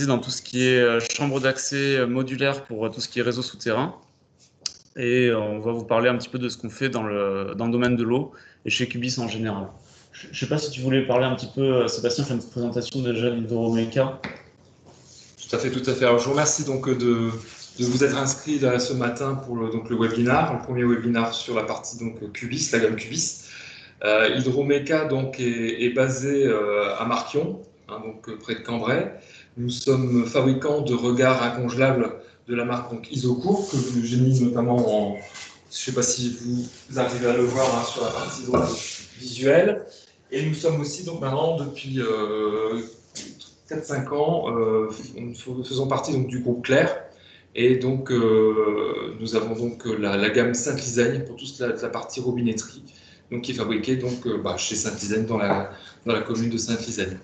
dans tout ce qui est chambre d'accès modulaire pour tout ce qui est réseau souterrain. Et on va vous parler un petit peu de ce qu'on fait dans le domaine de l'eau et chez Cubis en général. Je ne sais pas si tu voulais parler un petit peu, Sébastien, faire une petite présentation déjà d'Hydromeca. Tout à fait, tout à fait. Alors, je vous remercie donc de vous être inscrit ce matin pour le webinaire, le premier webinaire sur la partie donc Cubis, la gamme Cubis. Hydromeca donc est basé à Marquion, donc près de Cambrai. Nous sommes fabricants de regards incongelables de la marque donc Isocourt, que j'ai mis notamment en, je ne sais pas si vous arrivez à le voir sur la partie droite visuelle. Et nous sommes aussi donc maintenant depuis 4-5 ans, nous faisons partie donc, du groupe Clair. Et donc, nous avons donc la gamme Sainte-Lisagne pour toute la partie robinetterie, donc, qui est fabriquée donc, chez Sainte-Lisagne, dans la commune de Sainte-Lisagne.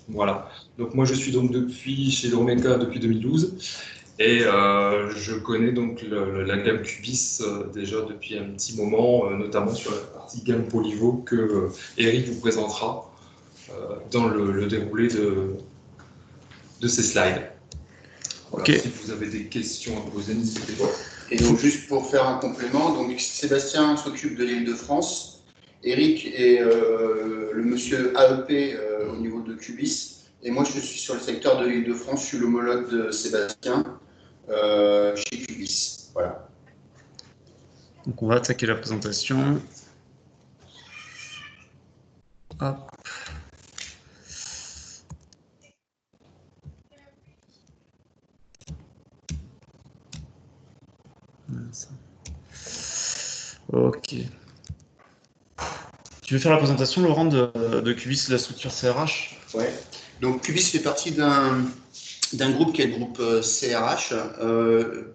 Voilà. Donc, moi, je suis donc chez Hydromeca depuis 2012. Et je connais donc la gamme Cubis déjà depuis un petit moment, notamment sur la partie gamme Polivo que Eric vous présentera dans le déroulé de ces slides. Voilà, okay. Si vous avez des questions à poser, n'hésitez pas. Et donc, juste pour faire un complément, donc Sébastien s'occupe de l'Île-de-France, Eric est le monsieur AEP au niveau de Cubis, et moi je suis sur le secteur de l'Île-de-France, je suis l'homologue de Sébastien chez Cubis. Voilà. Donc, on va attaquer la présentation. Hop. Ok. Tu veux faire la présentation, Laurent, de Cubis, la structure CRH? Ouais. Donc Cubis fait partie d'un groupe qui est le groupe CRH,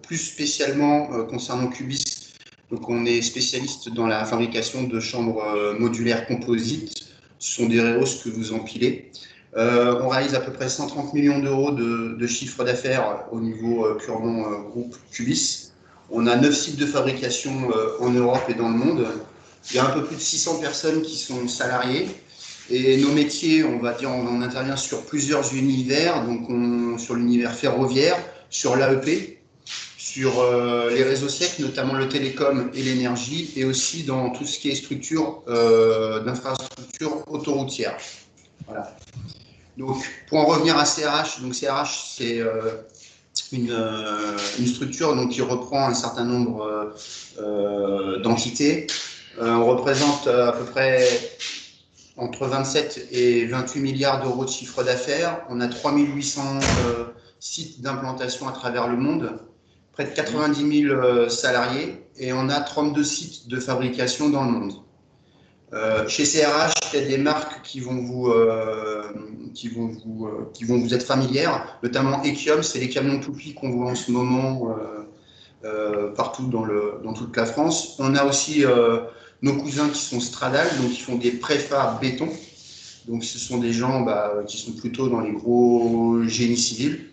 plus spécialement concernant Cubis. Donc on est spécialiste dans la fabrication de chambres modulaires composites. Ce sont des réhausses que vous empilez. On réalise à peu près 130 millions d'euros de chiffre d'affaires au niveau purement groupe Cubis. On a 9 sites de fabrication en Europe et dans le monde. Il y a un peu plus de 600 personnes qui sont salariées. Et nos métiers, on va dire, on intervient sur plusieurs univers, donc sur l'univers ferroviaire, sur l'AEP, sur les réseaux secs, notamment le télécom et l'énergie, et aussi dans tout ce qui est structure d'infrastructure autoroutière. Voilà. Donc, pour en revenir à CRH, donc CRH, c'est une structure donc, qui reprend un certain nombre d'entités. On représente à peu près entre 27 et 28 milliards d'euros de chiffre d'affaires. On a 3800 sites d'implantation à travers le monde, près de 90 000 salariés, et on a 32 sites de fabrication dans le monde. Chez CRH, il y a des marques qui vont vous être familières, notamment Ekium, c'est les camions Toupie qu'on voit en ce moment partout dans toute la France. On a aussi nos cousins qui sont Stradal, donc qui font des préfats béton. Donc ce sont des gens qui sont plutôt dans les gros génies civils.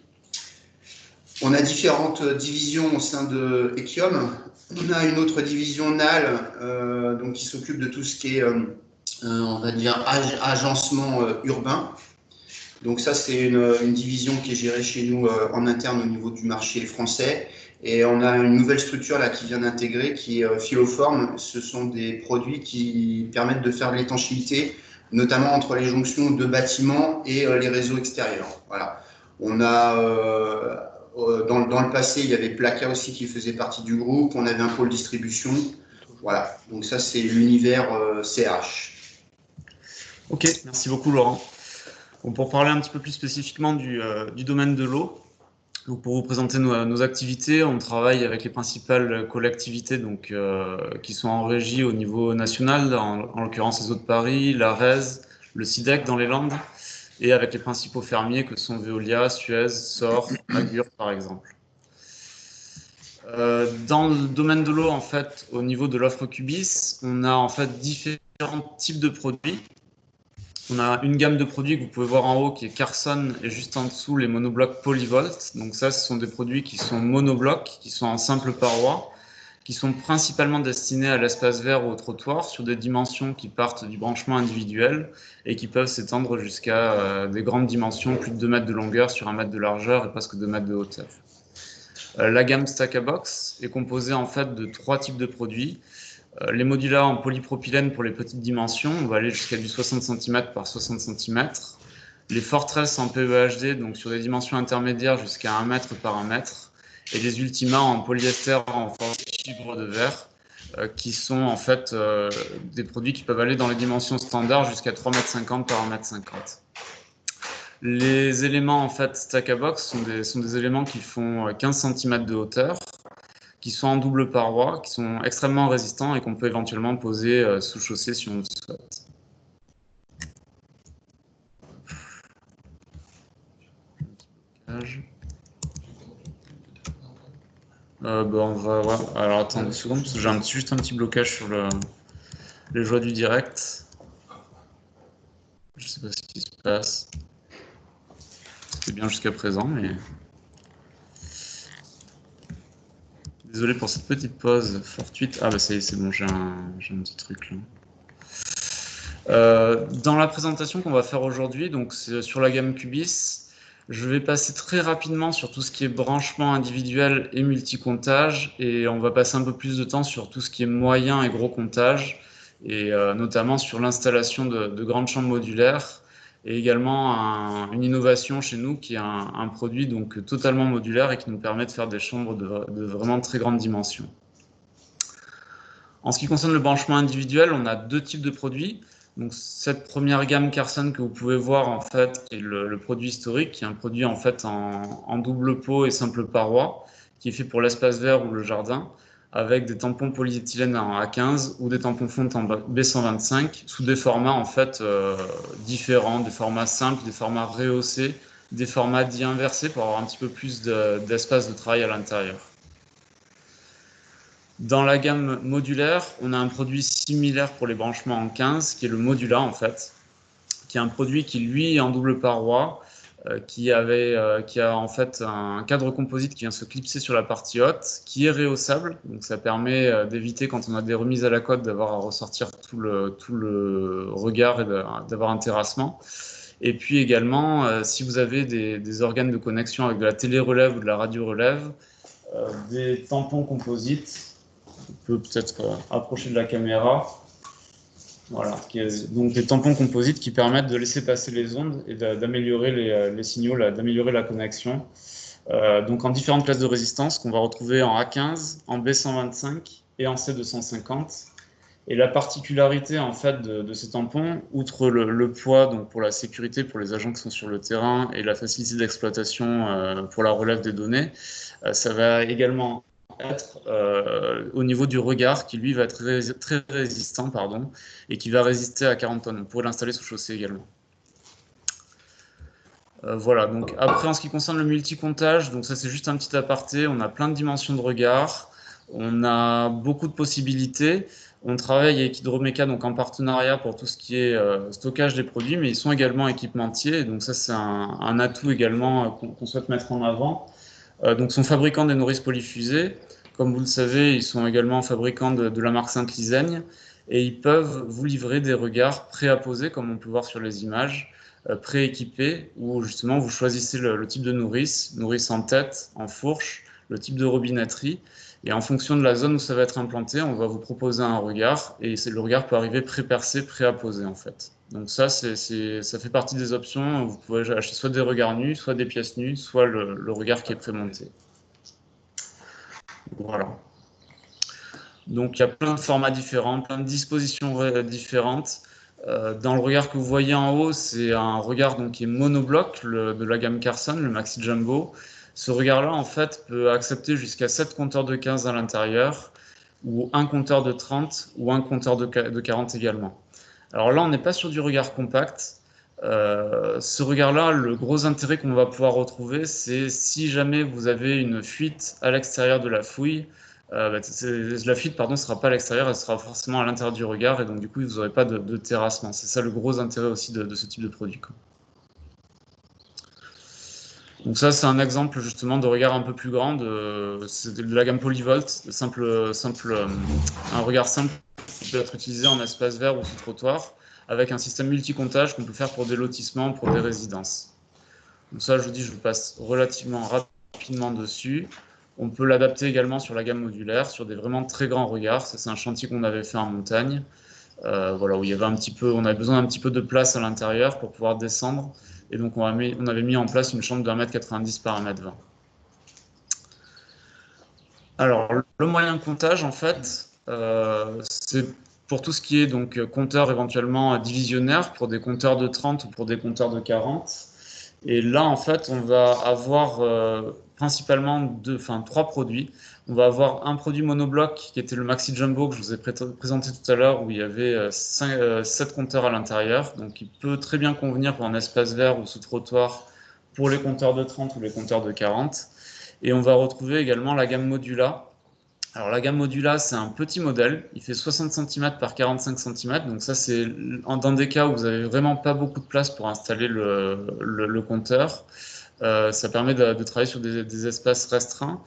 On a différentes divisions au sein de Ekium. On a une autre division NAL donc qui s'occupe de tout ce qui est, on va dire, agencement urbain. Donc ça, c'est une division qui est gérée chez nous en interne au niveau du marché français. Et on a une nouvelle structure là qui vient d'intégrer, qui est Filoform. Ce sont des produits qui permettent de faire de l'étanchéité, notamment entre les jonctions de bâtiments et les réseaux extérieurs. Voilà. On a dans le passé, il y avait Placa aussi qui faisait partie du groupe. On avait un pôle distribution. Voilà. Donc ça, c'est l'univers CRH. Ok, merci beaucoup, Laurent. Bon, pour parler un petit peu plus spécifiquement du domaine de l'eau, donc pour vous présenter nos activités, on travaille avec les principales collectivités donc, qui sont en régie au niveau national, en l'occurrence les Eaux de Paris, l'ARES, le SIDEC dans les Landes, et avec les principaux fermiers que sont Veolia, Suez, Sor, Agure par exemple. Dans le domaine de l'eau, en fait, au niveau de l'offre Cubis, on a en fait différents types de produits. On a une gamme de produits que vous pouvez voir en haut qui est Carson et juste en dessous les monoblocs Polyvolt. Donc ça, ce sont des produits qui sont monoblocs, qui sont en simple paroi qui sont principalement destinés à l'espace vert ou au trottoir, sur des dimensions qui partent du branchement individuel et qui peuvent s'étendre jusqu'à des grandes dimensions, plus de 2 mètres de longueur sur 1 mètre de largeur et presque 2 mètres de hauteur. La gamme Stack-A-Box est composée en fait de 3 types de produits. Les modulas en polypropylène pour les petites dimensions, on va aller jusqu'à du 60 cm par 60 cm. Les Fortress en PEHD, donc sur des dimensions intermédiaires jusqu'à 1 mètre par 1 mètre. Et les Ultima en polyester en forme de fibre de verre, qui sont en fait des produits qui peuvent aller dans les dimensions standards jusqu'à 3,50 m par 1,50 m. Les éléments en fait Stack-A-Box sont des éléments qui font 15 cm de hauteur, qui sont en double paroi, qui sont extrêmement résistants et qu'on peut éventuellement poser sous chaussée si on le souhaite. On va voir. Alors attends 2 secondes, parce que j'ai juste un petit blocage sur les joies du direct. Je sais pas ce qui se passe. C'était bien jusqu'à présent, mais... Désolé pour cette petite pause fortuite. Ah bah ça y est, c'est bon, j'ai un petit truc là. Dans la présentation qu'on va faire aujourd'hui, donc c'est sur la gamme Cubis, je vais passer très rapidement sur tout ce qui est branchement individuel et multi-comptage, et on va passer un peu plus de temps sur tout ce qui est moyen et gros comptage, et notamment sur l'installation de grandes chambres modulaires, et également une innovation chez nous qui est un produit donc totalement modulaire et qui nous permet de faire des chambres de vraiment très grande dimension. En ce qui concerne le branchement individuel, on a 2 types de produits. Donc cette première gamme Carson que vous pouvez voir en fait, qui est le produit historique, qui est un produit en fait en double pot et simple paroi, qui est fait pour l'espace vert ou le jardin, avec des tampons polyéthylène en A15 ou des tampons fonte en B125 sous des formats en fait différents, des formats simples, des formats rehaussés, des formats dits inversés pour avoir un petit peu plus d'espace de travail à l'intérieur. Dans la gamme modulaire, on a un produit similaire pour les branchements en 15, qui est le Modula en fait, qui est un produit qui lui est en double paroi, qui a en fait un cadre composite qui vient se clipser sur la partie haute, qui est rehaussable, donc ça permet d'éviter quand on a des remises à la cote d'avoir à ressortir tout le regard et d'avoir un terrassement. Et puis également, si vous avez des organes de connexion avec de la télé-relève ou de la radio-relève, des tampons composites. On peut peut-être approcher de la caméra. Voilà, donc des tampons composites qui permettent de laisser passer les ondes et d'améliorer les signaux, d'améliorer la connexion. Donc en différentes classes de résistance qu'on va retrouver en A15, en B125 et en C250. Et la particularité en fait de ces tampons, outre le poids donc pour la sécurité pour les agents qui sont sur le terrain et la facilité d'exploitation pour la relève des données, ça va également être au niveau du regard qui lui va être très résistant et qui va résister à 40 tonnes. On pourrait l'installer sous chaussée également. Voilà, donc après en ce qui concerne le multi-comptage, donc ça c'est juste un petit aparté, on a plein de dimensions de regard, on a beaucoup de possibilités. On travaille avec Hydroméca donc en partenariat pour tout ce qui est stockage des produits, mais ils sont également équipementiers, donc ça c'est un atout également qu'on souhaite mettre en avant. Donc sont fabricants des nourrices polyfusées. Comme vous le savez, ils sont également fabricants de la marque Sainte-Lisaigne et ils peuvent vous livrer des regards préapposés, comme on peut voir sur les images, prééquipés, où justement vous choisissez le type de nourrice en tête, en fourche, le type de robinetterie. Et en fonction de la zone où ça va être implanté, on va vous proposer un regard et le regard peut arriver pré-percé, pré-apposé en fait. Donc ça fait partie des options. Vous pouvez acheter soit des regards nus, soit des pièces nues, soit le regard qui est pré-monté. Voilà. Donc il y a plein de formats différents, plein de dispositions différentes. Dans le regard que vous voyez en haut, c'est un regard donc, qui est monobloc de la gamme Carson, le Maxi Jumbo. Ce regard-là, en fait, peut accepter jusqu'à 7 compteurs de 15 à l'intérieur, ou un compteur de 30, ou un compteur de 40 également. Alors là, on n'est pas sur du regard compact. Ce regard-là, le gros intérêt qu'on va pouvoir retrouver, c'est si jamais vous avez une fuite à l'extérieur de la fouille, la fuite, ne sera pas à l'extérieur, elle sera forcément à l'intérieur du regard, et donc du coup, vous n'aurez pas de terrassement. C'est ça le gros intérêt aussi de ce type de produit, quoi. Donc ça, c'est un exemple justement de regard un peu plus grand, c'est de la gamme Polyvolt, un regard simple qui peut être utilisé en espace vert ou sous trottoir, avec un système multi-comptage qu'on peut faire pour des lotissements, pour des résidences. Donc ça, je vous dis, je vous passe relativement rapidement dessus. On peut l'adapter également sur la gamme modulaire, sur des vraiment très grands regards. Ça, c'est un chantier qu'on avait fait en montagne, voilà, où il y avait on avait besoin d'un petit peu de place à l'intérieur pour pouvoir descendre. Et donc, on avait mis en place une chambre de 1,90 m par 1,20 m. Alors, le moyen de comptage, en fait, c'est pour tout ce qui est donc compteur éventuellement divisionnaire, pour des compteurs de 30 ou pour des compteurs de 40. Et là, en fait, on va avoir principalement trois produits. On va avoir un produit monobloc qui était le Maxi Jumbo que je vous ai présenté tout à l'heure, où il y avait 7 compteurs à l'intérieur. Donc, il peut très bien convenir pour un espace vert ou sous trottoir pour les compteurs de 30 ou les compteurs de 40. Et on va retrouver également la gamme Modula. Alors, la gamme Modula, c'est un petit modèle. Il fait 60 cm par 45 cm. Donc, ça, c'est dans des cas où vous n'avez vraiment pas beaucoup de place pour installer le compteur. Ça permet de travailler sur des espaces restreints.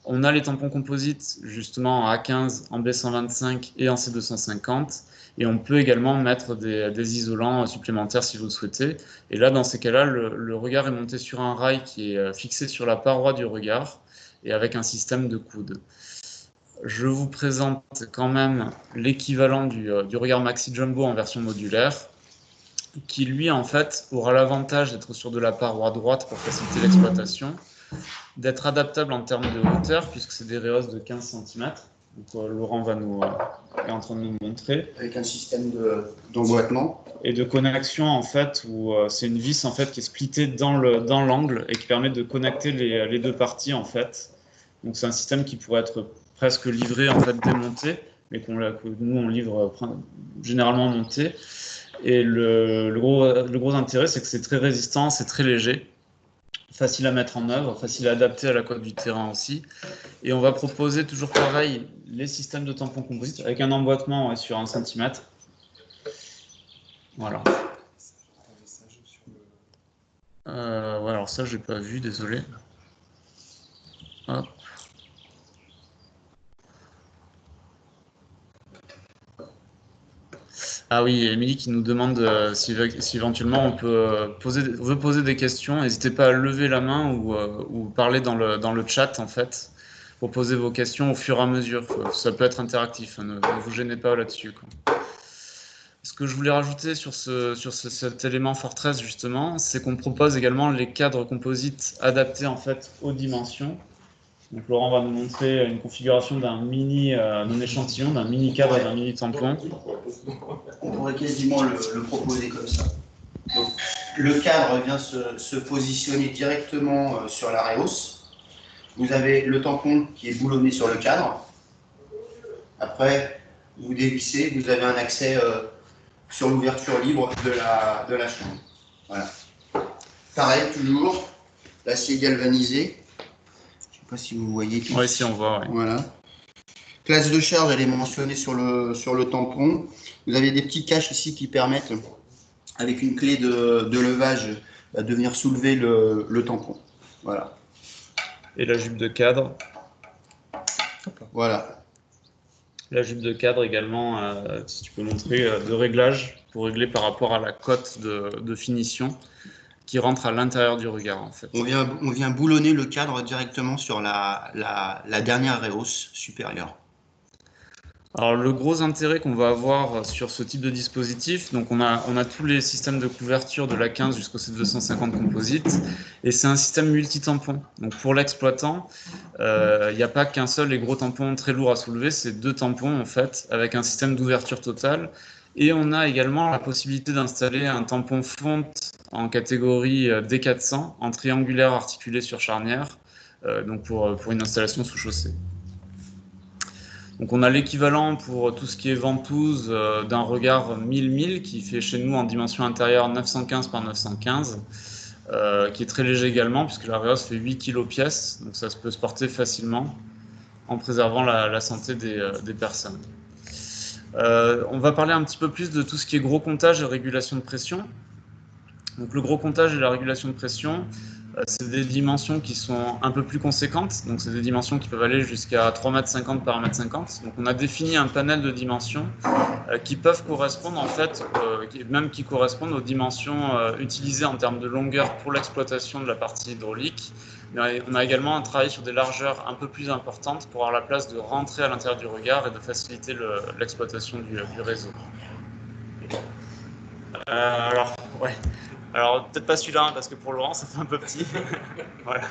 On a les tampons composites, justement, en A15, en B125 et en C250. Et on peut également mettre des isolants supplémentaires si vous le souhaitez. Et là, dans ces cas-là, le regard est monté sur un rail qui est fixé sur la paroi du regard et avec un système de coude. Je vous présente quand même l'équivalent du regard Maxi Jumbo en version modulaire, qui lui, en fait, aura l'avantage d'être sur de la paroi droite pour faciliter l'exploitation, d'être adaptable en termes de hauteur, puisque c'est des rehausses de 15 cm. Donc, Laurent est en train de nous montrer. Avec un système d'emboîtement. Et de connexion, en fait, où c'est une vis en fait, qui est splittée dans l'angle et qui permet de connecter les deux parties, en fait. Donc, c'est un système qui pourrait être presque livré, en fait, démonté, mais que nous, on livre généralement monté. Et le gros intérêt, c'est que c'est très résistant, c'est très léger, facile à mettre en œuvre, facile à adapter à la cote du terrain aussi. Et on va proposer toujours pareil les systèmes de tampons composites avec un emboîtement sur 1 cm. Voilà. Ouais, alors ça, je n'ai pas vu, désolé. Hop. Ah oui, Émilie qui nous demande si éventuellement on veut poser des questions. N'hésitez pas à lever la main ou parler dans le chat, en fait, pour poser vos questions au fur et à mesure. Ça peut être interactif, hein, ne vous gênez pas là-dessus. Ce que je voulais rajouter sur cet élément Fortress, justement, c'est qu'on propose également les cadres composites adaptés en fait aux dimensions. Donc Laurent va nous montrer une configuration d'un échantillon, d'un mini cadre et d'un mini tampon. On pourrait quasiment le proposer comme ça. Donc, le cadre vient se positionner directement sur la rehausse. Vous avez le tampon qui est boulonné sur le cadre. Après, vous dévissez, vous avez un accès sur l'ouverture libre de la chambre. Voilà. Pareil, toujours, l'acier galvanisé. Je ne sais pas si vous voyez tout. Oui, si on voit. Ouais. Voilà. Classe de charge, elle est mentionnée sur le tampon. Vous avez des petits caches ici qui permettent, avec une clé de levage, de venir soulever le tampon. Voilà. Et la jupe de cadre. Voilà. La jupe de cadre également, si tu peux montrer, de réglage pour régler par rapport à la cote de finition qui rentre à l'intérieur du regard, en fait. On vient boulonner le cadre directement sur la dernière rehausse supérieure. Alors, le gros intérêt qu'on va avoir sur ce type de dispositif, donc on a tous les systèmes de couverture de la 15 jusqu'au C250 composite, et c'est un système multi-tampon. Donc, pour l'exploitant, il n'y a pas qu'un seul et gros tampon très lourd à soulever, c'est 2 tampons, en fait, avec un système d'ouverture totale. Et on a également la possibilité d'installer un tampon fonte en catégorie D400, en triangulaire articulé sur charnière, donc pour une installation sous chaussée. Donc on a l'équivalent pour tout ce qui est ventouse d'un regard 1000 qui fait chez nous en dimension intérieure 915 par 915, qui est très léger également puisque la rehausse fait 8 kg pièce, donc ça peut se porter facilement en préservant la santé des personnes. On va parler un petit peu plus de tout ce qui est gros comptage et régulation de pression. Donc le gros comptage et la régulation de pression, C'est des dimensions qui sont un peu plus conséquentes, donc c'est des dimensions qui peuvent aller jusqu'à 3,50 m par 1,50 m. Donc on a défini un panel de dimensions qui peuvent correspondre en fait, même qui correspondent aux dimensions utilisées en termes de longueur pour l'exploitation de la partie hydraulique. Mais on a également travaillé sur des largeurs un peu plus importantes pour avoir la place de rentrer à l'intérieur du regard et de faciliter l'exploitation du réseau. Alors, ouais. Alors, peut-être pas celui-là, hein, parce que pour Laurent, ça fait un peu petit. Voilà.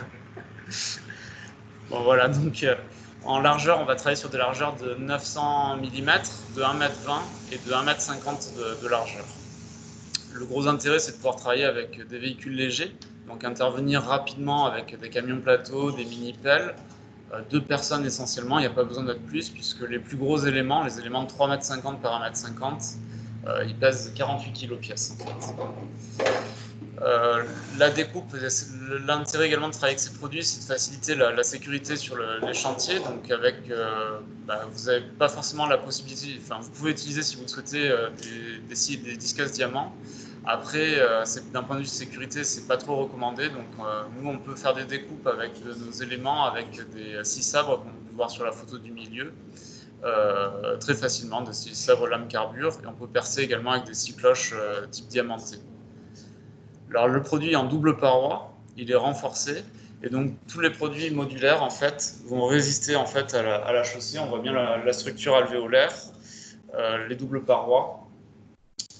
Bon, voilà, donc en largeur, on va travailler sur des largeurs de 900 mm, de 1,20 m et de 1,50 m de largeur. Le gros intérêt, c'est de pouvoir travailler avec des véhicules légers, donc intervenir rapidement avec des camions plateaux, des mini-pelles, 2 personnes essentiellement, il n'y a pas besoin d'être plus, puisque les plus gros éléments, les éléments de 3,50 m par 1,50 m, ils pèsent 48 kg pièce en fait. La découpe, l'intérêt également de travailler avec ces produits, c'est de faciliter la sécurité sur les chantiers. Donc avec, vous n'avez pas forcément la possibilité, enfin vous pouvez utiliser si vous le souhaitez des disqueuses diamants. Après, d'un point de vue sécurité, c'est pas trop recommandé. Donc nous, on peut faire des découpes avec nos éléments, avec des scie sabres qu'on peut voir sur la photo du milieu. Très facilement, des scie sabres lame carbure, et on peut percer également avec des scie cloches type diamanté. Alors le produit est en double paroi, il est renforcé, et donc tous les produits modulaires en fait vont résister en fait à la chaussée. On voit bien la structure alvéolaire, les doubles parois,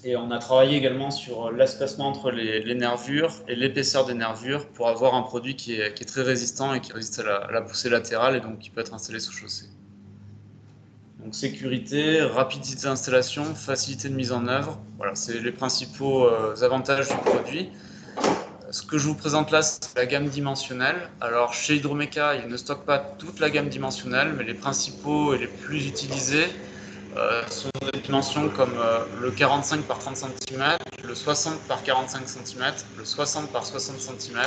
et on a travaillé également sur l'espacement entre les nervures et l'épaisseur des nervures pour avoir un produit qui est très résistant et qui résiste à la poussée latérale et donc qui peut être installé sous chaussée. Donc sécurité, rapidité d'installation, facilité de mise en œuvre, voilà, c'est les principaux avantages du produit. Ce que je vous présente là, c'est la gamme dimensionnelle. Alors chez Hydromeca, ils ne stockent pas toute la gamme dimensionnelle, mais les principaux et les plus utilisés sont des dimensions comme le 45 par 30 cm, le 60 par 45 cm, le 60 par 60 cm.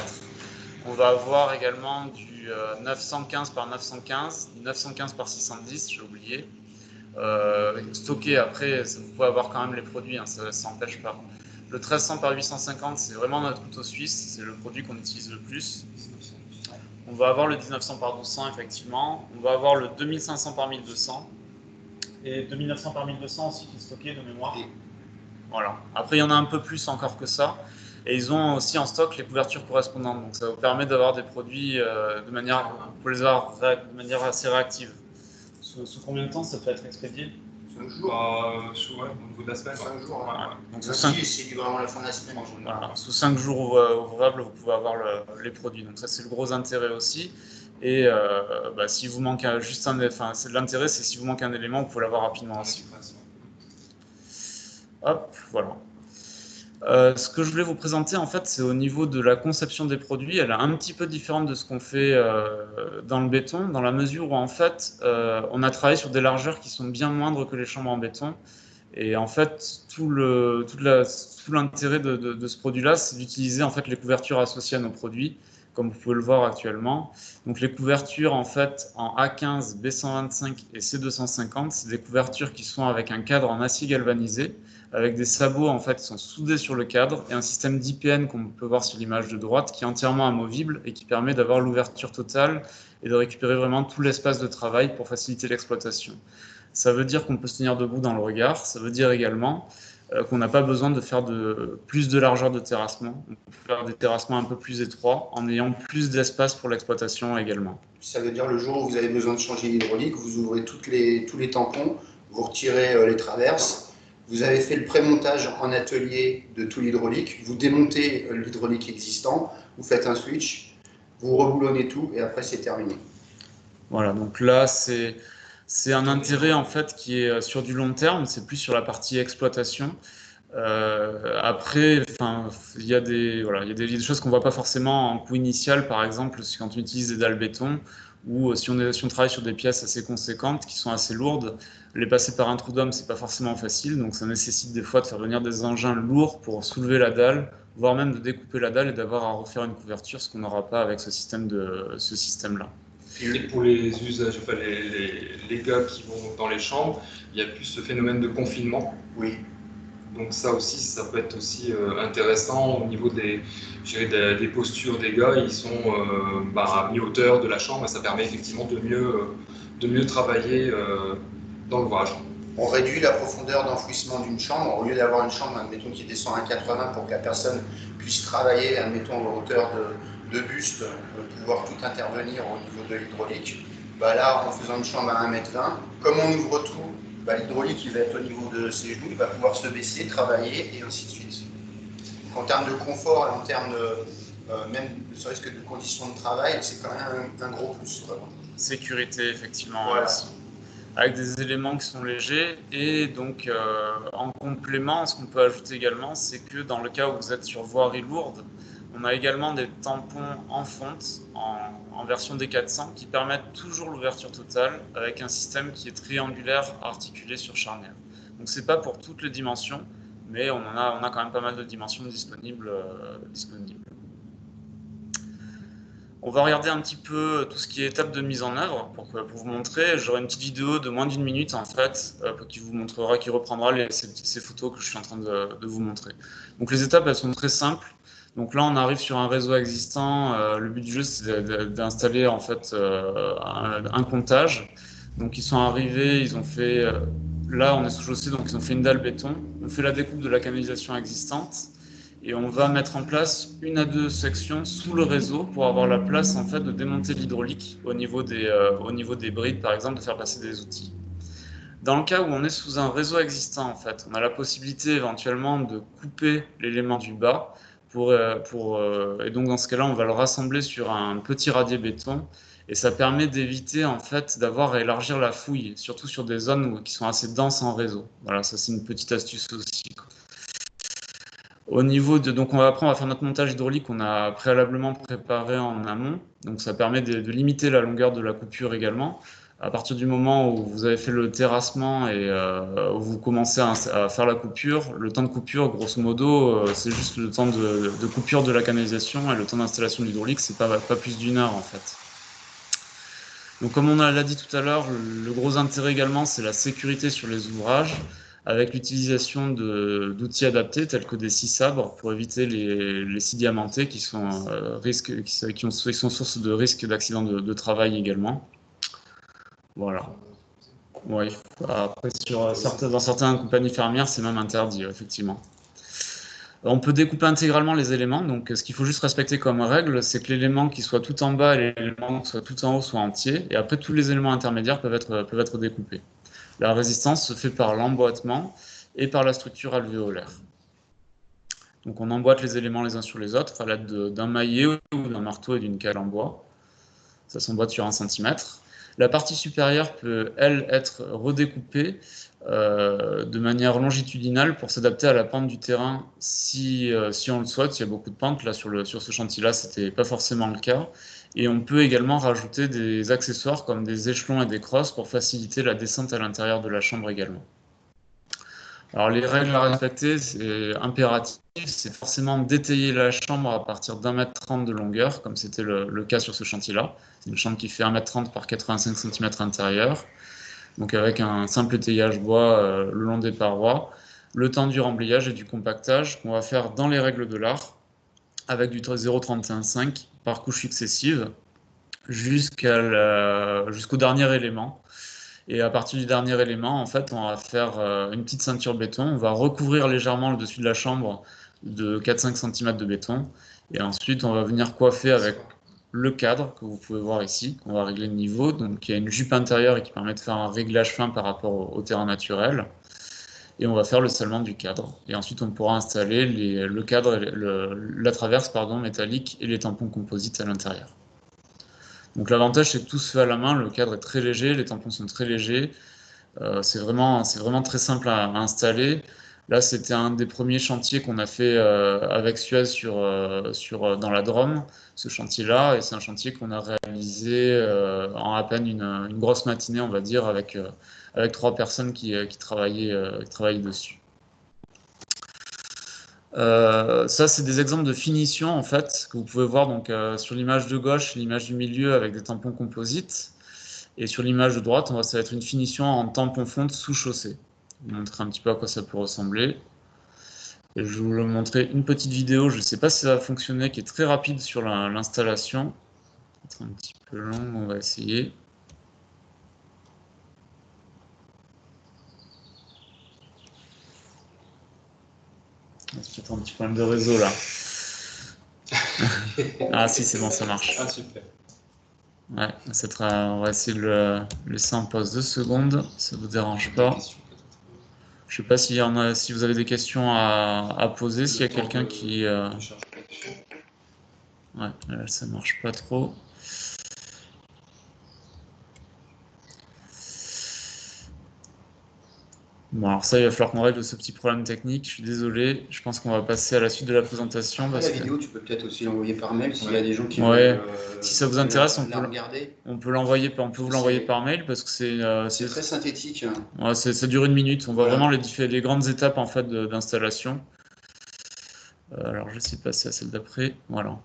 On va avoir également du 915 par 915, 915 par 610, j'ai oublié. Stocké après, vous pouvez avoir quand même les produits, hein, ça n'empêche pas. Le 1300 par 850, c'est vraiment notre couteau suisse, c'est le produit qu'on utilise le plus. On va avoir le 1900 par 1200, effectivement. On va avoir le 2500 par 1200. Et 2900 par 1200 aussi qui est stocké de mémoire. Voilà. Après, il y en a un peu plus encore que ça. Et ils ont aussi en stock les couvertures correspondantes. Donc ça vous permet d'avoir des produits pour les avoir de manière assez réactive. Sous combien de temps ça peut être expédié? 5 jours. Au niveau de la semaine. 5 jours. Voilà. Donc c'est vraiment la fin de la semaine en général. Voilà. Sous 5 jours ouvrables, vous pouvez avoir les produits. Donc ça, c'est le gros intérêt aussi. Et si vous manque juste l'intérêt, c'est si vous manque un élément, vous pouvez l'avoir rapidement aussi. Hop, voilà. Ce que je voulais vous présenter, en fait, c'est au niveau de la conception des produits. Elle est un petit peu différente de ce qu'on fait dans le béton, dans la mesure où, en fait, on a travaillé sur des largeurs qui sont bien moindres que les chambres en béton. Et en fait, tout l'intérêt de ce produit-là, c'est d'utiliser en fait les couvertures associées à nos produits, comme vous pouvez le voir actuellement. Donc les couvertures en fait en A15, B125 et C250, c'est des couvertures qui sont avec un cadre en acier galvanisé, avec des sabots en fait qui sont soudés sur le cadre et un système d'IPN qu'on peut voir sur l'image de droite qui est entièrement amovible et qui permet d'avoir l'ouverture totale et de récupérer vraiment tout l'espace de travail pour faciliter l'exploitation. Ça veut dire qu'on peut se tenir debout dans le regard. Ça veut dire également qu'on n'a pas besoin de faire plus de largeur de terrassement. On peut faire des terrassements un peu plus étroits en ayant plus d'espace pour l'exploitation également. Ça veut dire le jour où vous avez besoin de changer l'hydraulique, vous ouvrez tous les tampons, vous retirez les traverses, vous avez fait le pré-montage en atelier de tout l'hydraulique, vous démontez l'hydraulique existant, vous faites un switch, vous reboulonnez tout et après c'est terminé. Voilà, donc là c'est un intérêt en fait qui est sur du long terme, c'est plus sur la partie exploitation. Après, il y a des choses qu'on ne voit pas forcément en coût initial, par exemple, quand on utilise des dalles béton, ou si on travaille sur des pièces assez conséquentes, qui sont assez lourdes, les passer par un trou d'homme, c'est pas forcément facile, donc ça nécessite des fois de faire venir des engins lourds pour soulever la dalle, voire même de découper la dalle et d'avoir à refaire une couverture, ce qu'on n'aura pas avec ce système-là. Et pour les usages, les gars qui vont dans les chambres, il y a plus ce phénomène de confinement. Oui. Donc ça aussi, ça peut être aussi intéressant au niveau des postures des gars. Ils sont à mi-hauteur de la chambre et ça permet effectivement de mieux travailler dans l'ouvrage. On réduit la profondeur d'enfouissement d'une chambre. Au lieu d'avoir une chambre, admettons, qui descend à 1,80 pour que la personne puisse travailler, admettons, en hauteur de buste, pouvoir tout intervenir au niveau de l'hydraulique. Là, en faisant une chambre à 1,20 m, comme on ouvre tout, l'hydraulique il va être au niveau de ses genoux, il va pouvoir se baisser, travailler et ainsi de suite. Donc, en termes de confort et en termes de même ne serait-ce que de conditions de travail, c'est quand même un gros plus. Vraiment. Sécurité, effectivement. Voilà. Avec des éléments qui sont légers. Et donc, en complément, ce qu'on peut ajouter également, c'est que dans le cas où vous êtes sur voirie lourde, on a également des tampons en fonte, en version D400, qui permettent toujours l'ouverture totale, avec un système qui est triangulaire articulé sur charnière. Donc, c'est pas pour toutes les dimensions, mais on a quand même pas mal de dimensions disponibles. On va regarder un petit peu tout ce qui est étape de mise en œuvre pour vous montrer. J'aurai une petite vidéo de moins d'1 minute en fait qui vous montrera, qui reprendra ces photos que je suis en train de vous montrer. Donc les étapes elles sont très simples. Donc là on arrive sur un réseau existant. Le but du jeu c'est d'installer en fait un comptage. Donc ils sont arrivés, ils ont fait là on est sous chaussée donc ils ont fait une dalle béton. On fait la découpe de la canalisation existante. Et on va mettre en place 1 à 2 sections sous le réseau pour avoir la place en fait de démonter l'hydraulique au niveau des brides par exemple, de faire passer des outils. Dans le cas où on est sous un réseau existant en fait, on a la possibilité éventuellement de couper l'élément du bas et donc dans ce cas-là on va le rassembler sur un petit radier béton et ça permet d'éviter en fait d'avoir à élargir la fouille, surtout sur des zones qui sont assez denses en réseau. Voilà, ça c'est une petite astuce aussi. Au niveau donc après on va faire notre montage hydraulique qu'on a préalablement préparé en amont. Donc ça permet de limiter la longueur de la coupure également. À partir du moment où vous avez fait le terrassement et où vous commencez à faire la coupure, le temps de coupure, grosso modo, c'est juste le temps de coupure de la canalisation et le temps d'installation de l'hydraulique, c'est pas plus d'1 heure en fait. Donc comme on l'a dit tout à l'heure, le gros intérêt également, c'est la sécurité sur les ouvrages, avec l'utilisation d'outils adaptés tels que des scie sabres pour éviter les scies diamantées qui sont source de risque d'accident de travail également. Voilà. Ouais, après, dans certaines compagnies fermières, c'est même interdit, effectivement. On peut découper intégralement les éléments, donc ce qu'il faut juste respecter comme règle, c'est que l'élément qui soit tout en bas et l'élément qui soit tout en haut soit entier, et après tous les éléments intermédiaires peuvent être découpés. La résistance se fait par l'emboîtement et par la structure alvéolaire. Donc on emboîte les éléments les uns sur les autres à l'aide d'un maillet ou d'un marteau et d'une cale en bois. Ça s'emboîte sur 1 cm. La partie supérieure peut, elle, être redécoupée de manière longitudinale pour s'adapter à la pente du terrain si on le souhaite. Il y a beaucoup de pentes. Là, sur ce chantier-là, ce n'était pas forcément le cas. Et on peut également rajouter des accessoires comme des échelons et des crosses pour faciliter la descente à l'intérieur de la chambre également. Alors les règles à respecter, c'est impératif, c'est forcément d'étayer la chambre à partir d'1,30 m de longueur, comme c'était le cas sur ce chantier-là. C'est une chambre qui fait 1,30 m par 85 cm intérieur, donc avec un simple étayage bois le long des parois, le temps du rembliyage et du compactage qu'on va faire dans les règles de l'art, avec du 0,315 par couche successive, jusqu'au dernier élément. Et à partir du dernier élément, en fait, on va faire une petite ceinture béton. On va recouvrir légèrement le dessus de la chambre de 4-5 cm de béton. Et ensuite, on va venir coiffer avec le cadre que vous pouvez voir ici, qu'on va régler de niveau. Donc, il y a une jupe intérieure qui permet de faire un réglage fin par rapport au terrain naturel. Et on va faire le scellement du cadre. Et ensuite, on pourra installer le cadre, la traverse métallique et les tampons composites à l'intérieur. Donc l'avantage, c'est que tout se fait à la main, le cadre est très léger, les tampons sont très légers, c'est vraiment très simple à installer. Là, c'était un des premiers chantiers qu'on a fait avec Suez dans la Drôme, ce chantier-là, et c'est un chantier qu'on a réalisé en à peine une grosse matinée, on va dire, avec 3 personnes qui travaillaient dessus. Ça, c'est des exemples de finition en fait que vous pouvez voir donc sur l'image de gauche, l'image du milieu avec des tampons composites, et sur l'image de droite, ça va être une finition en tampon fonte sous chaussée. Je vais vous montrer un petit peu à quoi ça peut ressembler. Et je vais vous montrer une petite vidéo, je ne sais pas si ça va fonctionner, qui est très rapide sur l'installation. Peut-être un petit peu long, on va essayer. C'est peut-être un petit problème de réseau là. Ah si, c'est bon, ça marche. Ah, super. Ouais, on va essayer de le laisser en pause 2 secondes, ça vous dérange pas. Je sais pas s'il y en a, si vous avez des questions à poser, s'il y a quelqu'un qui... Ouais, là, ça marche pas trop. Bon, alors ça, il va falloir qu'on règle ce petit problème technique. Je suis désolé. Je pense qu'on va passer à la suite de la présentation. La vidéo, tu peux peut-être aussi l'envoyer par mail s'il y a des gens qui ouais. veulent si ça vous intéresse, on peut l'envoyer. On peut vous l'envoyer par mail parce que c'est très synthétique. Ouais, ça dure 1 minute. On voit vraiment les grandes étapes en fait d'installation. Alors, je vais essayer de passer à celle d'après. Voilà.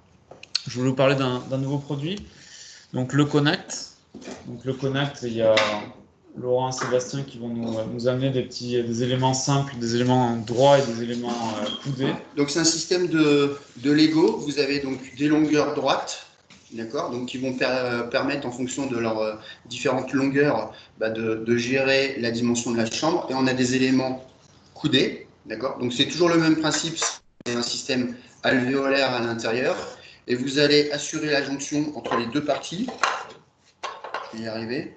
Je voulais vous parler d'un nouveau produit. Donc, le Connect. Donc, le Connect, il y a Laurent et Sébastien qui vont nous amener des éléments simples, des éléments droits et des éléments coudés. Donc c'est un système de Lego. Vous avez donc des longueurs droites, d'accord, donc qui vont permettre en fonction de leurs différentes longueurs de gérer la dimension de la chambre. Et on a des éléments coudés, d'accord. Donc c'est toujours le même principe. C'est un système alvéolaire à l'intérieur et vous allez assurer la jonction entre les deux parties. Je vais y arriver.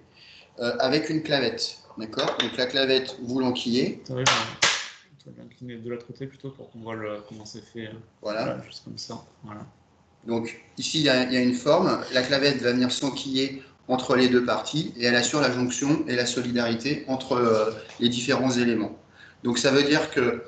Avec une clavette, d'accord. Donc la clavette, vous l'enquillez. Je vais l'incliner de l'autre côté plutôt pour qu'on voit comment c'est fait. Voilà, juste comme ça. Voilà. Donc ici, il y a une forme. La clavette va venir s'enquiller entre les deux parties et elle assure la jonction et la solidarité entre les différents éléments. Donc ça veut dire que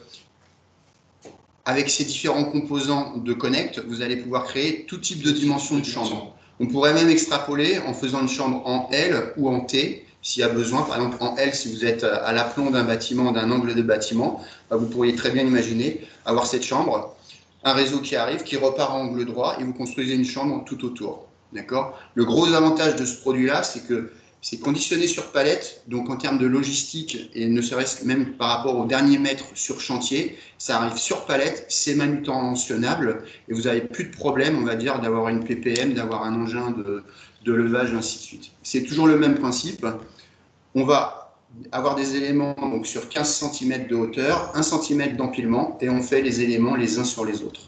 avec ces différents composants de Connect, vous allez pouvoir créer tout type de dimension de chambre. On pourrait même extrapoler en faisant une chambre en L ou en T, s'il y a besoin. Par exemple, en L, si vous êtes à l'aplomb d'un bâtiment, d'un angle de bâtiment, vous pourriez très bien imaginer avoir cette chambre, un réseau qui arrive, qui repart à angle droit, et vous construisez une chambre tout autour. D'accord ? Le gros avantage de ce produit-là, c'est que c'est conditionné sur palette, donc en termes de logistique, et ne serait-ce même par rapport au dernier mètre sur chantier, ça arrive sur palette, c'est manutentionnable, et vous n'avez plus de problème, on va dire, d'avoir une PPM, d'avoir un engin de levage, ainsi de suite. C'est toujours le même principe. On va avoir des éléments donc, sur 15 cm de hauteur, 1 cm d'empilement, et on fait les éléments les uns sur les autres.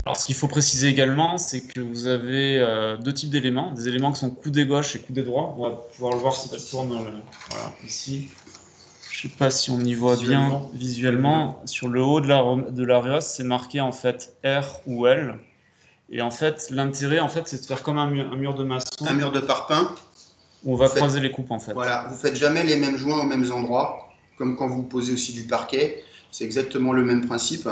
Alors, ce qu'il faut préciser également, c'est que vous avez 2 types d'éléments, des éléments qui sont coudés gauche et coudés droit. On va pouvoir le voir si ça tourne voilà, ici. Je ne sais pas si on y voit bien visuellement. Sur le haut de la réhausse, c'est marqué en fait R ou L. Et en fait, l'intérêt, c'est de faire comme un mur de maçon. Un mur de parpaing. Où on va croiser les coupes en fait. Voilà, vous ne faites jamais les mêmes joints aux mêmes endroits, comme quand vous posez aussi du parquet. C'est exactement le même principe.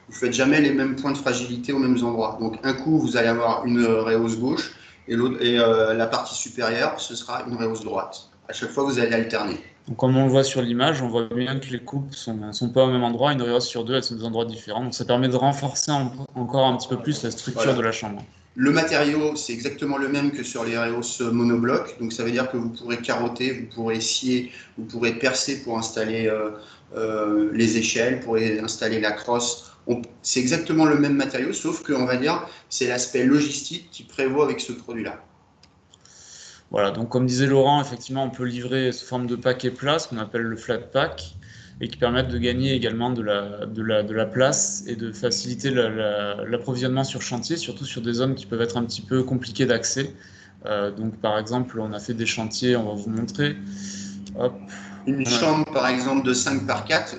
Vous ne faites jamais les mêmes points de fragilité aux mêmes endroits. Donc un coup, vous allez avoir une réhausse gauche et la partie supérieure, ce sera une réhausse droite. À chaque fois, vous allez alterner. Donc, comme on le voit sur l'image, on voit bien que les coupes ne sont pas au même endroit. Une réhausse sur 2, elles sont des endroits différents. Donc ça permet de renforcer encore un petit peu plus la structure de la chambre. Le matériau, c'est exactement le même que sur les réhausses monoblocs. Donc ça veut dire que vous pourrez carotter, vous pourrez scier, vous pourrez percer pour installer les échelles, pour installer la crosse. C'est exactement le même matériau, sauf qu'on va dire c'est l'aspect logistique qui prévaut avec ce produit-là. Voilà, donc comme disait Laurent, effectivement, on peut livrer sous forme de paquet plat, ce qu'on appelle le flat pack, et qui permettent de gagner également de la place et de faciliter l'approvisionnement sur chantier, surtout sur des zones qui peuvent être un petit peu compliquées d'accès. Donc par exemple, on a fait des chantiers, on va vous montrer. Hop. Une chambre, par exemple, de 5 par 4,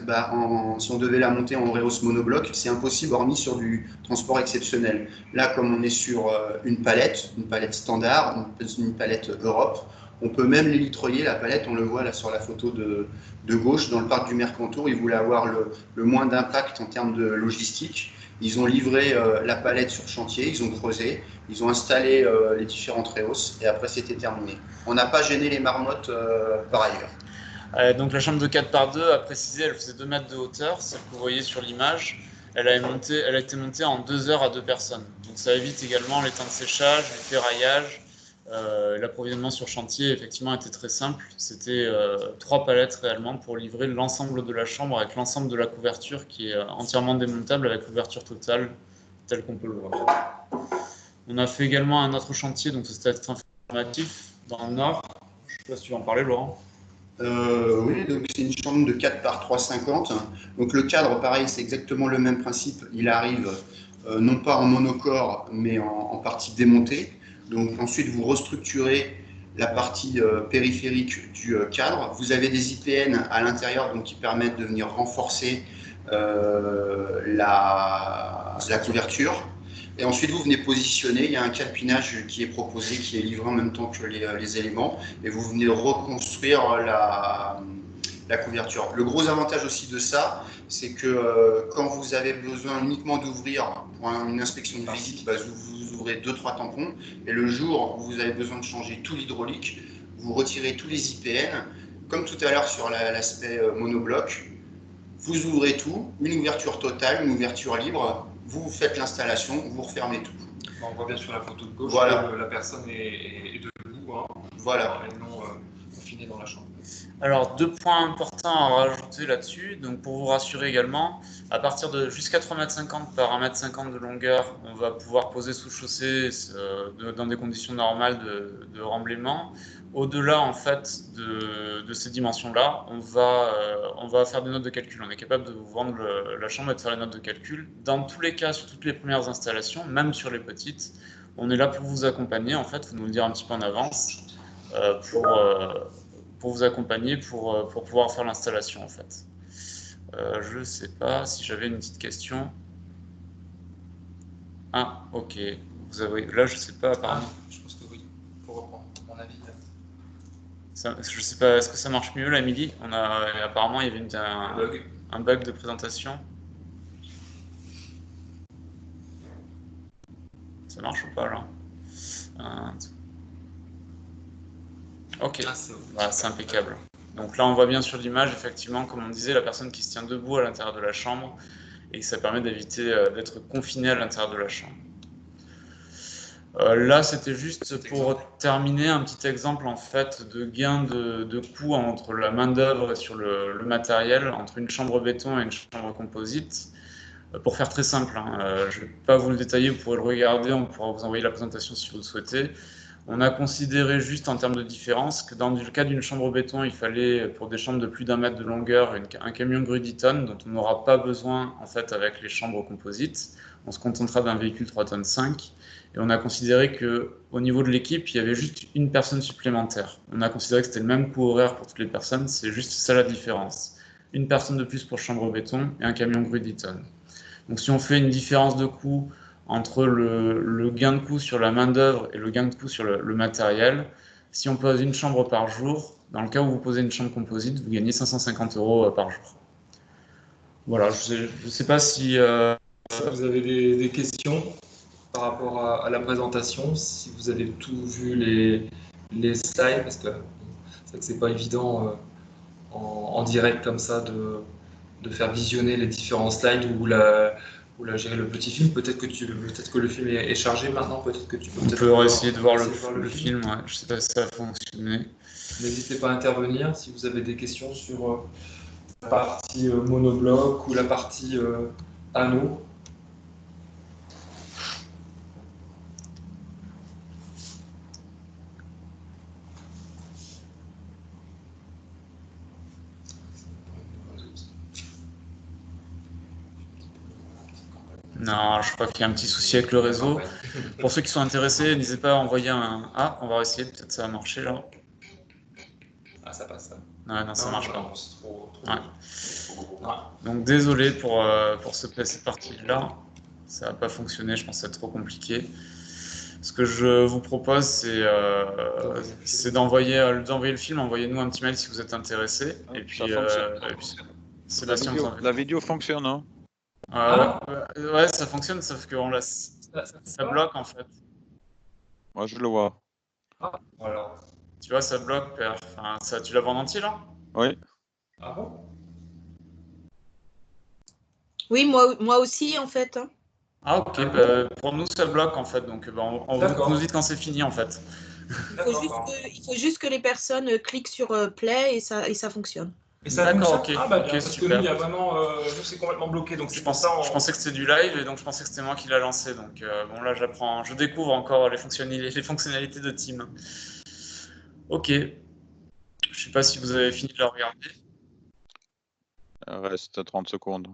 si on devait la monter en réhausse monobloc, c'est impossible, hormis sur du transport exceptionnel. Là, comme on est sur une palette standard, une palette Europe, on peut même l'élitroyer, la palette, on le voit là sur la photo de gauche, dans le parc du Mercantour, ils voulaient avoir le moins d'impact en termes de logistique. Ils ont livré la palette sur chantier, ils ont creusé, ils ont installé les différentes réhausses, et après c'était terminé. On n'a pas gêné les marmottes par ailleurs. Donc la chambre de 4 par 2, à préciser, elle faisait 2 mètres de hauteur, celle que vous voyez sur l'image. Elle a été montée en 2 heures à 2 personnes. Donc ça évite également les temps de séchage, les ferraillages, L'approvisionnement sur chantier, effectivement, était très simple. C'était 3 palettes réellement pour livrer l'ensemble de la chambre avec l'ensemble de la couverture qui est entièrement démontable avec l'ouverture totale, telle qu'on peut le voir. On a fait également un autre chantier, donc c'était informatif, dans le Nord. Je ne sais pas si tu veux en parler, Laurent. Oui, donc c'est une chambre de 4 par 3,50. Donc le cadre, pareil, c'est exactement le même principe. Il arrive non pas en monocore, mais en partie démontée. Donc ensuite, vous restructurez la partie périphérique du cadre. Vous avez des IPN à l'intérieur donc, qui permettent de venir renforcer la couverture. Et ensuite, vous venez positionner, il y a un calepinage qui est proposé, qui est livré en même temps que les éléments, et vous venez reconstruire la couverture. Le gros avantage aussi de ça, c'est que quand vous avez besoin uniquement d'ouvrir pour une inspection de visite, vous ouvrez 2-3 tampons, et le jour où vous avez besoin de changer tout l'hydraulique, vous retirez tous les IPN, comme tout à l'heure sur l'aspect monobloc, vous ouvrez tout, une ouverture totale, une ouverture libre, vous faites l'installation, vous refermez tout. On voit bien sur la photo de gauche voilà. que la personne est debout, hein, voilà. Et non confinée dans la chambre. Alors, 2 points importants à rajouter là-dessus. Donc, pour vous rassurer également, à partir de jusqu'à 3,50 m par 1,50 m de longueur, on va pouvoir poser sous chaussée dans des conditions normales de remblaiement. Au-delà, en fait, de ces dimensions-là, on va faire des notes de calcul. On est capable de vous vendre la chambre et de faire les notes de calcul. Dans tous les cas, sur toutes les premières installations, même sur les petites, on est là pour vous accompagner. En fait, il faut nous le dire un petit peu en avance pour vous accompagner pour pouvoir faire l'installation en fait. Je ne sais pas si j'avais une petite question. Ah, ok. Vous avez... Là, je ne sais pas apparemment. Je pense que oui, pour reprendre mon avis. Ça, je ne sais pas, est-ce que ça marche mieux là, Émilie? Apparemment, il y avait un bug de présentation. Ça marche ou pas là? Ok, c'est impeccable. Donc là, on voit bien sur l'image, effectivement, comme on disait, la personne qui se tient debout à l'intérieur de la chambre et que ça permet d'éviter d'être confiné à l'intérieur de la chambre. Là, c'était juste pour terminer un petit exemple en fait de gain de coût entre la main-d'œuvre et sur le matériel, entre une chambre béton et une chambre composite. Pour faire très simple, hein, je ne vais pas vous le détailler, vous pourrez le regarder, on pourra vous envoyer la présentation si vous le souhaitez. On a considéré juste en termes de différence que dans le cas d'une chambre béton, il fallait, pour des chambres de plus d'1 mètre de longueur, un camion Gruditon dont on n'aura pas besoin en fait avec les chambres composites. On se contentera d'un véhicule 3,5 tonnes. Et on a considéré qu'au niveau de l'équipe, il y avait juste une personne supplémentaire. On a considéré que c'était le même coût horaire pour toutes les personnes, c'est juste ça la différence. Une personne de plus pour chambre béton et un camion Gruditon. Donc si on fait une différence de coût entre le gain de coût sur la main-d'œuvre et le gain de coût sur le matériel, si on pose une chambre par jour, dans le cas où vous posez une chambre composite, vous gagnez 550 € par jour. Voilà, je ne sais pas si... Vous avez des questions par rapport à la présentation, si vous avez tout vu les slides, parce que c'est pas évident en direct comme ça de faire visionner les différents slides ou gérer le petit film. Peut-être que le film est chargé maintenant, peut-être que tu peux... On peut essayer de voir le film, ouais. Je ne sais pas si ça a fonctionné. N'hésitez pas à intervenir si vous avez des questions sur la partie monobloc ou la partie anneau. Non, je crois qu'il y a un petit souci avec le réseau. Pour ceux qui sont intéressés, n'hésitez pas à envoyer un... Ah, on va essayer, peut-être ça va marcher là. Ah, ça passe ça. Ouais, non, ça marche pas. C'est trop... Ouais. Donc désolé pour cette partie-là. Ça n'a pas fonctionné, je pense que c'est trop compliqué. Ce que je vous propose, c'est d'envoyer le film. Envoyez-nous un petit mail si vous êtes intéressé. Et puis, Sébastien, la vidéo fonctionne, hein? Ouais, ça fonctionne, sauf que ça bloque en fait. Moi, je le vois. Ah, voilà. Tu vois, ça bloque, Père. Enfin, tu l'as en entier là? Oui. Ah bon? Oui, moi aussi en fait. Ah ok, pour nous ça bloque en fait, donc vous nous dites quand c'est fini en fait. Il faut juste que les personnes cliquent sur Play et ça fonctionne. Et ça fonctionne. Ok, ah bah okay, parce super. que nous, il y a vraiment, nous c'est complètement bloqué, donc c'est pour ça. Je pensais que c'était du live et donc je pensais que c'était moi qui l'a lancé, donc bon là je découvre encore les fonctionnalités de Team. Ok, je sais pas si vous avez fini de le regarder. Il reste 30 secondes.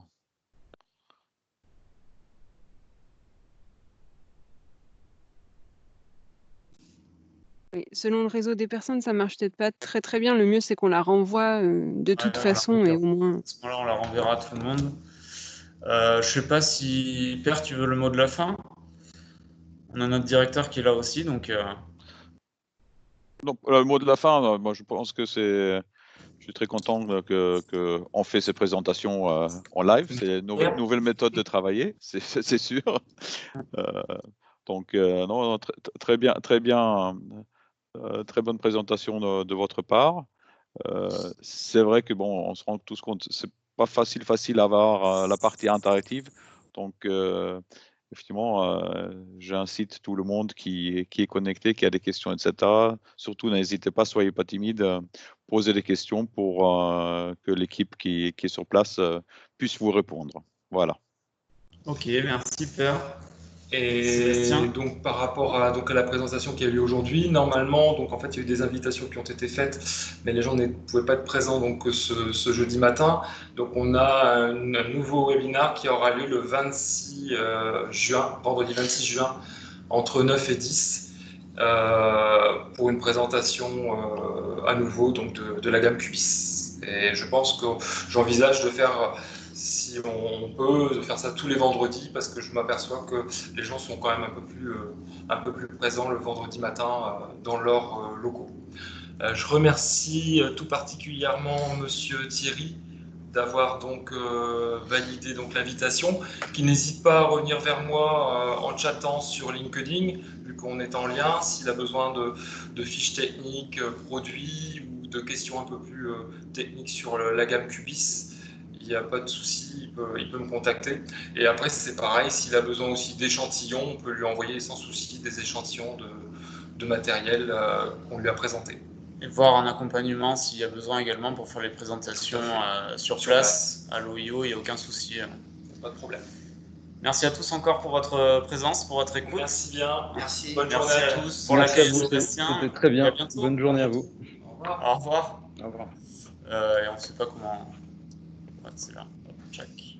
Oui, selon le réseau des personnes, ça marche peut-être pas très très bien. Le mieux, c'est qu'on la renvoie de toute façon et au moins. À ce moment-là, on la renverra à tout le monde. Je sais pas si Père, tu veux le mot de la fin? On a notre directeur qui est là aussi, donc. Donc, le mot de la fin, moi je pense que c'est. Je suis très content qu'on fait ces présentations en live. C'est une nouvelle méthode de travailler, c'est sûr. Donc, non, très bien, très bonne présentation de votre part. C'est vrai que bon, on se rend tous compte, c'est pas facile à avoir la partie interactive. Donc, effectivement, j'incite tout le monde qui est connecté, qui a des questions, etc. Surtout, n'hésitez pas, soyez pas timide, posez des questions pour que l'équipe qui est sur place puisse vous répondre. Voilà. Ok, merci Père. Et donc par rapport à la présentation qui a eu lieu aujourd'hui, normalement, donc en fait il y a eu des invitations qui ont été faites, mais les gens ne pouvaient pas être présents donc ce jeudi matin. Donc on a un nouveau webinar qui aura lieu le 26 juin, vendredi 26 juin, entre 9 et 10, pour une présentation à nouveau donc de la gamme Cubis. Et je pense que j'envisage de faire, si on peut, de faire ça tous les vendredis, parce que je m'aperçois que les gens sont quand même un peu plus présents le vendredi matin dans leurs locaux. Je remercie tout particulièrement Monsieur Thierry d'avoir donc validé donc l'invitation, qui n'hésite pas à revenir vers moi en chattant sur LinkedIn, vu qu'on est en lien, s'il a besoin de fiches techniques, produits ou de questions un peu plus techniques sur la gamme Cubis. Il n'y a pas de souci, il peut me contacter. Et après, c'est pareil, s'il a besoin aussi d'échantillons, on peut lui envoyer sans souci des échantillons de matériel qu'on lui a présenté. Et voir un accompagnement s'il y a besoin également pour faire les présentations sur place à l'OIO, il n'y a aucun souci. Pas de problème. Merci à tous encore pour votre présence, pour votre écoute. Merci bien. Merci. Bonne journée à tous. Pour l'accueil, Sébastien. C'était très bien. Bonne journée à vous. Au revoir. Au revoir. Au revoir. Et on ne sait pas comment. Ouais, c'est là. Check.